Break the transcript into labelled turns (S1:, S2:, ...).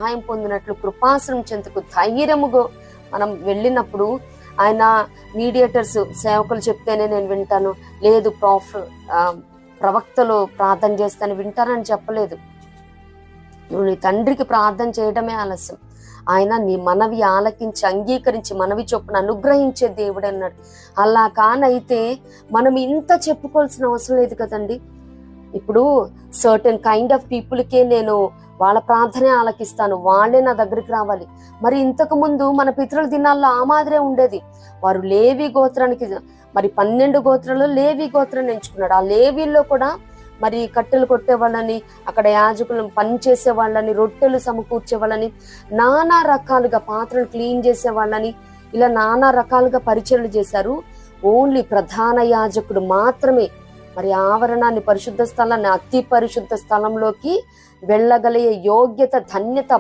S1: సహాయం పొందినట్లు కృపాసనం చెంతకు ధైర్యముగా మనం వెళ్ళినప్పుడు, ఆయన మీడియేటర్స్ సేవకులు చెప్తేనే నేను వింటాను, లేదు ప్రవక్తలు ప్రార్థన చేస్తాను వింటానని చెప్పలేదు. నువ్వు నీ తండ్రికి ప్రార్థన చేయడమే ఆలస్యం. ఆయన నీ మనవి ఆలకించి అంగీకరించి మనవి చొప్పున అనుగ్రహించే దేవుడు అన్నాడు. అలా కానైతే మనం ఇంత చెప్పుకోవాల్సిన అవసరం లేదు కదండి. ఇప్పుడు సర్టెన్ కైండ్ ఆఫ్ పీపుల్కే నేను వాళ్ళ ప్రార్థనే ఆలకిస్తాను, వాళ్ళే నా దగ్గరికి రావాలి. మరి ఇంతకు ముందు మన పితరుల దినాల్లో ఆ మాదిరే ఉండేది. వారు లేవి గోత్రానికి, మరి 12 గోత్రాలు లేవి గోత్రాన్ని ఎంచుకున్నాడు. ఆ లేవీల్లో కూడా మరి కట్టెలు కొట్టే వాళ్ళని, అక్కడ యాజకులను పని చేసే వాళ్ళని, రొట్టెలు సమకూర్చే వాళ్ళని, నానా రకాలుగా పాత్రలు క్లీన్ చేసే వాళ్ళని, ఇలా నానా రకాలుగా పరిచయలు చేశారు. ఓన్లీ ప్రధాన యాజకుడు మాత్రమే మరి ఆవరణాన్ని, పరిశుద్ధ స్థలాన్ని, అతి పరిశుద్ధ స్థలంలోకి వెళ్ళగలిగే యోగ్యత, ధన్యత